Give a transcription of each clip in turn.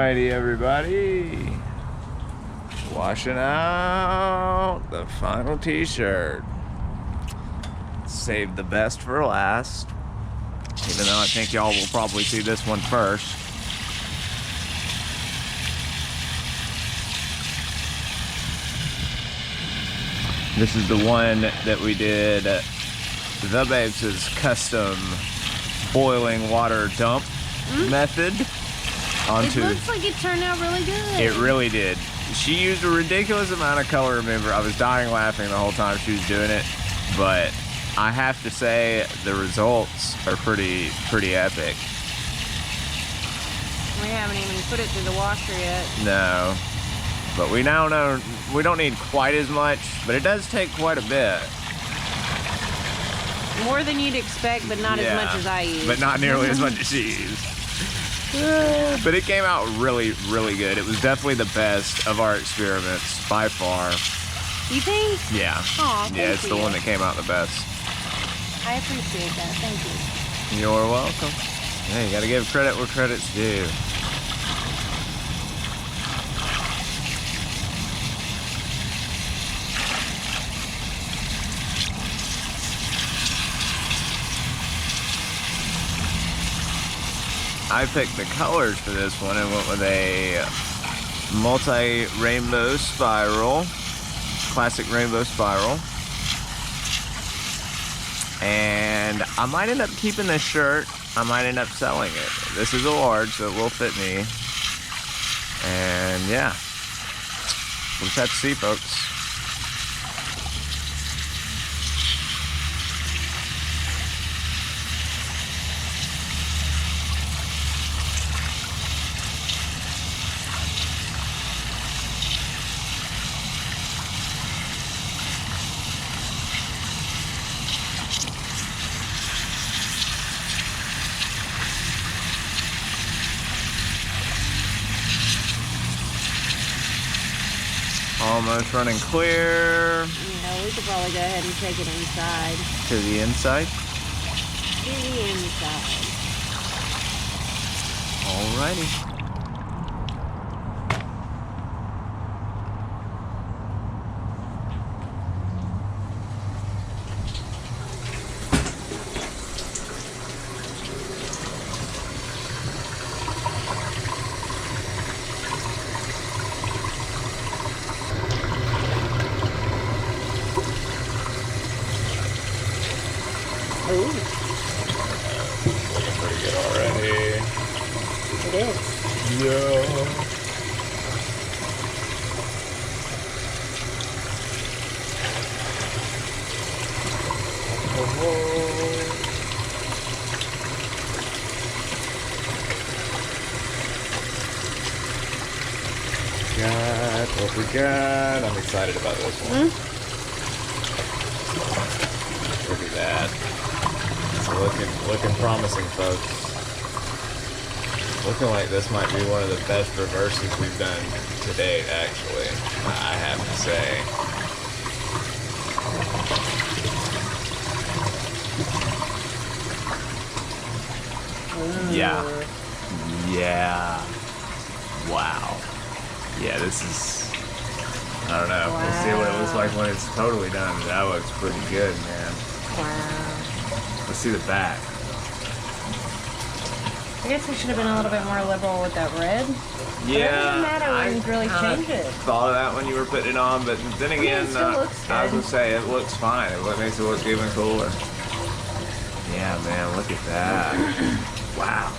Alrighty, everybody. Washing out the final t-shirt. Saved the best for last. Even though I think y'all will probably see this one first. This is the one that we did the Babes' custom boiling water dump method onto. It looks like it turned out really good. It really did. She used a ridiculous amount of color remover. I was dying laughing the whole time she was doing it, but I have to say the results are pretty epic. We haven't even put it through the washer yet. No, but we now know we don't need quite as much, but it does take quite a bit. More than you'd expect, but not as much as I use. But not nearly as much as she used. But it came out really good. It was definitely the best of our experiments by far. You think? Yeah. Aw, yeah, it's the one that came out the best. I appreciate that. Thank you. You're welcome. Yeah, you gotta give credit where credit's due. I picked the colors for this one and went with a multi-rainbow spiral, classic rainbow spiral. And I might end up keeping this shirt. I might end up selling it. This is a large, so it will fit me. And yeah, we'll just have to see, folks. Almost running clear. Yeah, we could probably go ahead and take it inside. To the inside? To the inside. Alrighty. Ooh. Looking pretty good already. It is. Yeah. Got what we got. I'm excited about this one. Look at that. It's looking promising, folks. Looking like this might be one of the best reverses we've done to date, actually. I have to say. Yeah. Yeah. Wow. Yeah, this is, I don't know. We'll see what it looks like when it's totally done. That looks pretty good, man. Wow. Let's see the back. I guess we should have been a little bit more liberal with that red. Yeah, but it doesn't matter. We didn't really change it. Thought of that when you were putting it on, but then again, it still looks good. I was gonna say it looks fine. It makes it look even cooler. Yeah, man, look at that. Wow.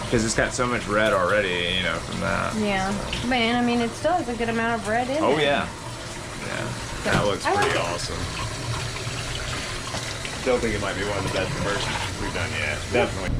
Because it's got so much red already, you know, from that. Yeah, man. I mean, it still has a good amount of red in it. Oh yeah. Yeah, that looks pretty awesome. Still think it might be one of the best reverses we've done yet. Definitely.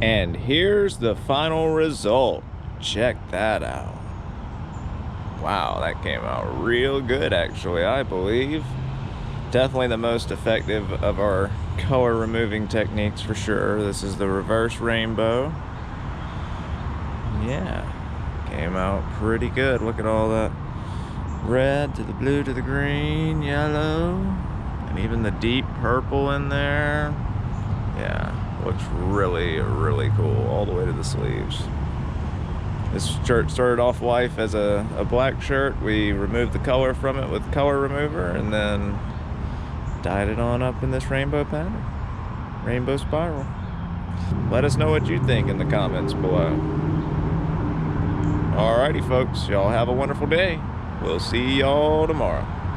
And here's the final result. Check that out. Wow, that came out real good actually, I believe. Definitely the most effective of our color removing techniques for sure. This is the reverse rainbow. Yeah, came out pretty good. Look at all that red to the blue to the green, yellow, and even the deep purple in there. Yeah, looks really, really cool all the way to the sleeves. This shirt started off life as a black shirt. We removed the color from it with color remover and then dyed it on up in this rainbow pattern, rainbow spiral. Let us know what you think in the comments below. Alrighty folks, y'all have a wonderful day. We'll see y'all tomorrow.